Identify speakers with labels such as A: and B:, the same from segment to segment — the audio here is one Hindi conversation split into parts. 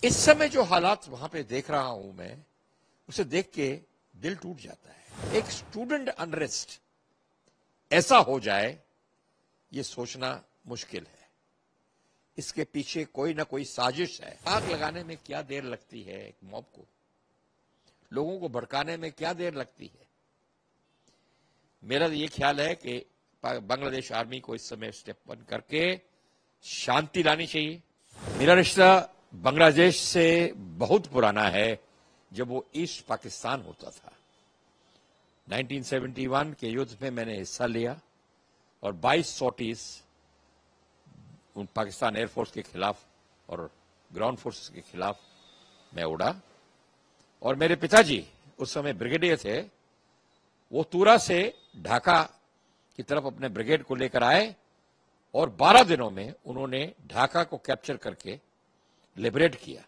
A: इस समय जो हालात वहां पे देख रहा हूं मैं, उसे देख के दिल टूट जाता है। एक स्टूडेंट अनरेस्ट ऐसा हो जाए, ये सोचना मुश्किल है। इसके पीछे कोई ना कोई साजिश है। आग लगाने में क्या देर लगती है, एक मॉब को, लोगों को भड़काने में क्या देर लगती है। मेरा ये ख्याल है कि बांग्लादेश आर्मी को इस समय स्टेप वन करके शांति लानी चाहिए। मेरा रिश्ता बांग्लादेश से बहुत पुराना है, जब वो ईस्ट पाकिस्तान होता था। 1971 के युद्ध में मैंने हिस्सा लिया और 22 सॉर्टीज पाकिस्तान एयरफोर्स के खिलाफ और ग्राउंड फोर्सेस के खिलाफ मैं उड़ा। और मेरे पिताजी उस समय ब्रिगेडियर थे, वो तूरा से ढाका की तरफ अपने ब्रिगेड को लेकर आए और 12 दिनों में उन्होंने ढाका को कैप्चर करके लिबरेट किया।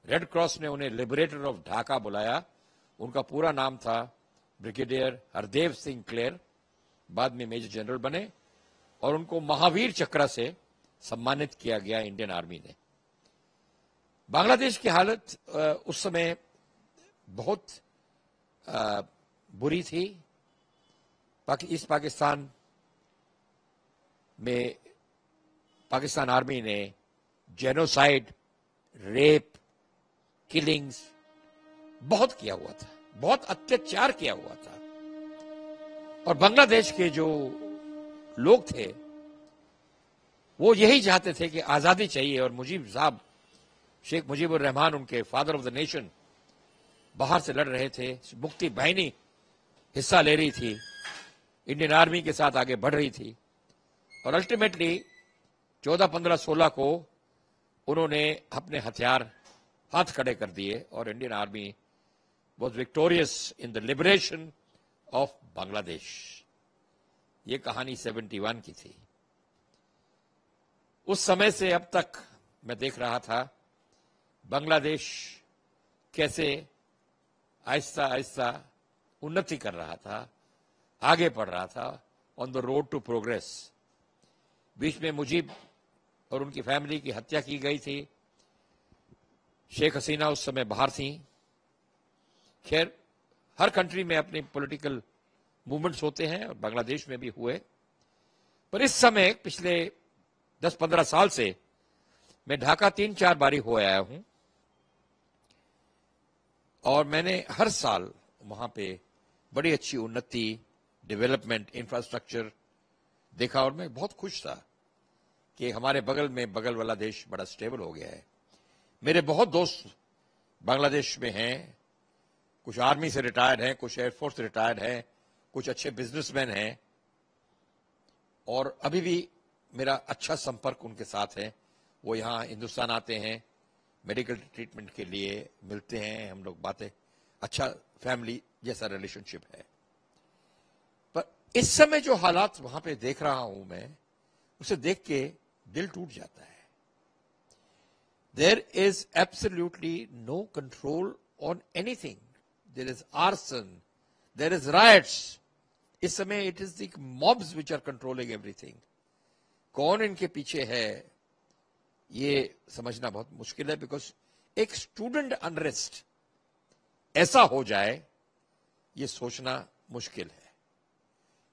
A: रेड क्रॉस ने उन्हें लिबरेटर ऑफ ढाका बुलाया। उनका पूरा नाम था ब्रिगेडियर हरदेव सिंह क्लेर, बाद में मेजर जनरल बने और उनको महावीर चक्र से सम्मानित किया गया इंडियन आर्मी ने। बांग्लादेश की हालत उस समय बहुत बुरी थी। ईस्ट पाकिस्तान में पाकिस्तान आर्मी ने जेनोसाइड, रेप, किलिंग्स बहुत किया हुआ था, बहुत अत्याचार किया हुआ था। और बांग्लादेश के जो लोग थे वो यही चाहते थे कि आजादी चाहिए। और मुजीब साहब, शेख मुजीबुर रहमान, उनके फादर ऑफ द नेशन, बाहर से लड़ रहे थे। मुक्ति बाहिनी हिस्सा ले रही थी, इंडियन आर्मी के साथ आगे बढ़ रही थी। और अल्टीमेटली 14, 15, 16 को उन्होंने अपने हथियार हाथ खड़े कर दिए और Indian army was victorious in the liberation of Bangladesh. ये कहानी 71 की थी। उस समय से अब तक मैं देख रहा था बांग्लादेश कैसे आहिस्ता आहिस्ता उन्नति कर रहा था, आगे बढ़ रहा था, on the road to progress. बीच में मुजीब और उनकी फैमिली की हत्या की गई थी। शेख हसीना उस समय बाहर थी। खैर, हर कंट्री में अपने पॉलिटिकल मूवमेंट्स होते हैं और बांग्लादेश में भी हुए। पर इस समय पिछले 10-15 साल से मैं ढाका 3-4 बारी हो आया हूं और मैंने हर साल वहां पे बड़ी अच्छी उन्नति, डेवलपमेंट, इंफ्रास्ट्रक्चर देखा और मैं बहुत खुश था कि हमारे बगल वाला देश बड़ा स्टेबल हो गया है। मेरे बहुत दोस्त बांग्लादेश में हैं, कुछ आर्मी से रिटायर्ड हैं, कुछ एयरफोर्स से रिटायर्ड हैं, कुछ अच्छे बिजनेसमैन हैं और अभी भी मेरा अच्छा संपर्क उनके साथ है। वो यहाँ हिंदुस्तान आते हैं, मेडिकल ट्रीटमेंट के लिए मिलते हैं, हम लोग बातें, अच्छा फैमिली जैसा रिलेशनशिप है। पर इस समय जो हालात वहां पे देख रहा हूं मैं, उसे देख के दिल टूट जाता है। There is absolutely no control on anything. There is arson, there is riots. इस समय it is the mobs which are controlling everything. कौन इनके पीछे है ये समझना बहुत मुश्किल है, बिकॉज एक स्टूडेंट अनरेस्ट ऐसा हो जाए, ये सोचना मुश्किल है।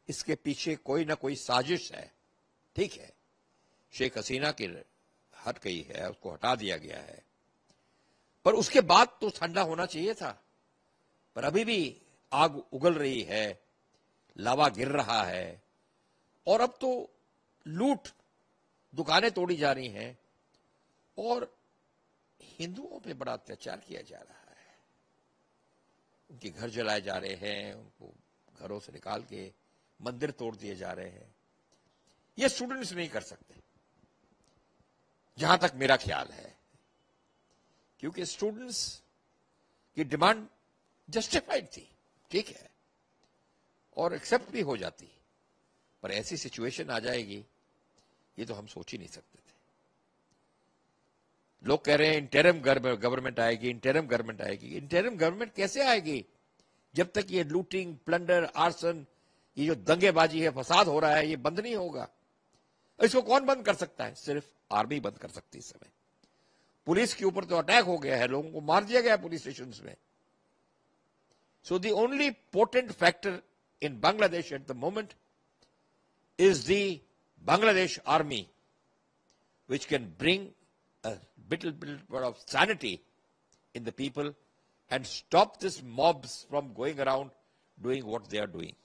A: इसके पीछे कोई ना कोई साजिश है। ठीक है, शेख हसीना की हट गई है, उसको हटा दिया गया है, पर उसके बाद तो ठंडा होना चाहिए था। पर अभी भी आग उगल रही है, लावा गिर रहा है और अब तो लूट, दुकानें तोड़ी जा रही हैं और हिंदुओं पे बड़ा अत्याचार किया जा रहा है। उनके घर जलाए जा रहे हैं, उनको घरों से निकाल के मंदिर तोड़ दिए जा रहे हैं। ये स्टूडेंट्स नहीं कर सकते, जहां तक मेरा ख्याल है, क्योंकि स्टूडेंट्स की डिमांड जस्टिफाइड थी, ठीक है, और एक्सेप्ट भी हो जाती, पर ऐसी सिचुएशन आ जाएगी ये तो हम सोच ही नहीं सकते थे। लोग कह रहे हैं इंटरिम गवर्नमेंट आएगी, इंटरिम गवर्नमेंट आएगी। इंटरिम गवर्नमेंट कैसे आएगी जब तक ये लूटिंग, प्लंडर, आर्सन, ये जो दंगेबाजी है, फसाद हो रहा है, ये बंद नहीं होगा। इसको कौन बंद कर सकता है? सिर्फ आर्मी बंद कर सकती है इस समय। पुलिस के ऊपर तो अटैक हो गया है, लोगों को मार दिया गया पुलिस स्टेशन में. So the only potent factor in Bangladesh at the moment is the Bangladesh army, which can bring a bit of sanity in the people and stop these mobs from going around doing what they are doing.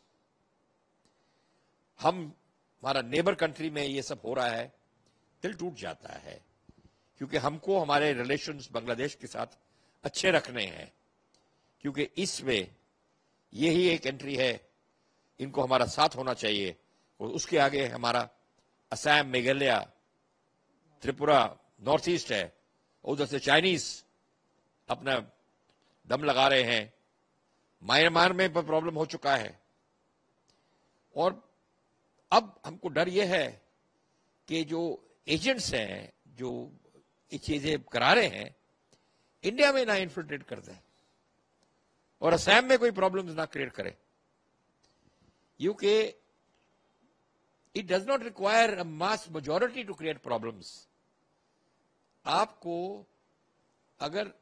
A: हमारा नेबर कंट्री में ये सब हो रहा है, दिल टूट जाता है, क्योंकि हमको हमारे रिलेशंस बांग्लादेश के साथ अच्छे रखने हैं, क्योंकि इसमें यही एक एंट्री है, इनको हमारा साथ होना चाहिए. और उसके आगे हमारा असम, मेघालय, त्रिपुरा, नॉर्थ ईस्ट है, उधर से चाइनीज अपना दम लगा रहे हैं. म्यांमार में प्रॉब्लम हो चुका है. और अब हमको डर यह है कि जो एजेंट्स हैं जो ये चीजें करा रहे हैं, इंडिया में ना इन्फिल्ट्रेट कर दें और असम में कोई प्रॉब्लम्स ना क्रिएट करें. UK it does not require a mass majority to create problems. आपको अगर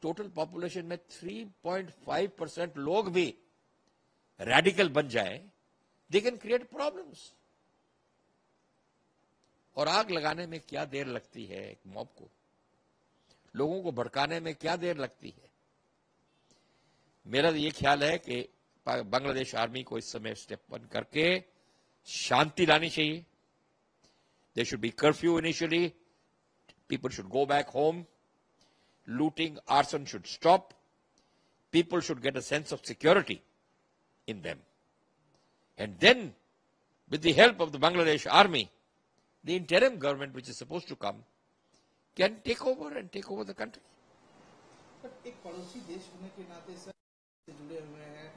A: टोटल पॉपुलेशन में 3.5% लोग भी रेडिकल बन जाए, दे कैन क्रिएट प्रॉब्लम्स. और आग लगाने में क्या देर लगती है, एक मॉब को, लोगों को भड़काने में क्या देर लगती है. मेरा ये ख्याल है कि बांग्लादेश आर्मी को इस समय स्टेप वन करके शांति लानी चाहिए. There should be curfew initially, people should go back home, looting, arson should stop, people should get a sense of security in them. And then, with the help of the Bangladesh army, the interim government which is supposed to come can take over and take over the country.
B: But एक पड़ोसी देश होने के नाते सर से जुड़े हुए हैं.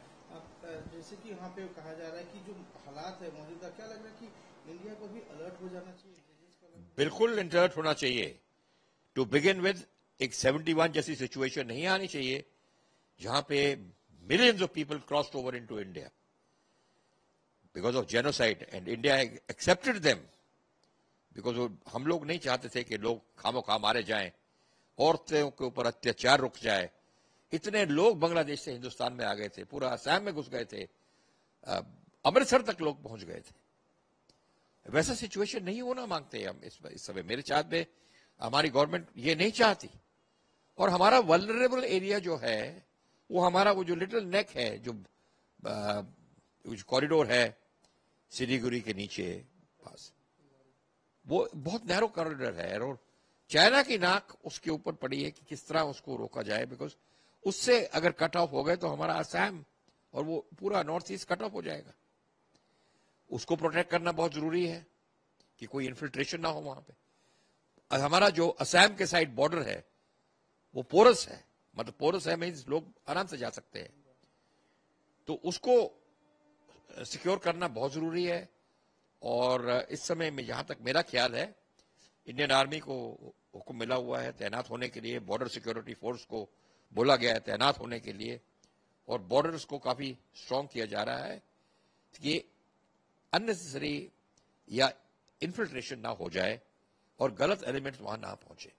B: जैसे कि यहाँ पे कहा जा रहा है कि जो हालात है मौजूदा, क्या लग रहा है कि इंडिया को भी अलर्ट हो जाना चाहिए?
A: बिल्कुल अलर्ट होना चाहिए. टू बिगिन विद एक 71 जैसी सिचुएशन नहीं आनी चाहिए जहां पे millions of people crossed over into India because of genocide, and India accepted them because हम लोग नहीं चाहते थे कि लोग खामोखा मारे जाएं, औरतों के ऊपर अत्याचार रुक जाए. इतने लोग बांग्लादेश से हिंदुस्तान में आ गए थे, पूरा असम में घुस गए थे, अमृतसर तक लोग पहुंच गए थे. वैसा सिचुएशन नहीं होना मांगते हम इस समय. मेरे चाहत में हमारी गवर्नमेंट ये नहीं चाहती. और हमारा वल्नरेबल एरिया जो है, वो हमारा वो जो लिटिल नेक है, जो कॉरिडोर है सिलीगुड़ी के नीचे पास, वो बहुत नैरो कॉरिडोर है. और चाइना की नाक उसके ऊपर पड़ी है कि किस तरह उसको रोका जाए, बिकॉज उससे अगर कट ऑफ हो गए तो हमारा असम और वो पूरा नॉर्थ ईस्ट कट ऑफ हो जाएगा. उसको प्रोटेक्ट करना बहुत जरूरी है कि कोई इन्फिल्ट्रेशन ना हो वहां पे. हमारा जो असम के साइड बॉर्डर है वो पोरस है, मतलब पोरस है मीन्स लोग आराम से जा सकते हैं, तो उसको सिक्योर करना बहुत जरूरी है. और इस समय में जहां तक मेरा ख्याल है, इंडियन आर्मी को हुक्म मिला हुआ है तैनात होने के लिए, बॉर्डर सिक्योरिटी फोर्स को बोला गया है तैनात होने के लिए, और बॉर्डर्स को काफी स्ट्रांग किया जा रहा है कि अननेसेसरी या इन्फिल्ट्रेशन ना हो जाए और गलत एलिमेंट्स वहां ना पहुंचे.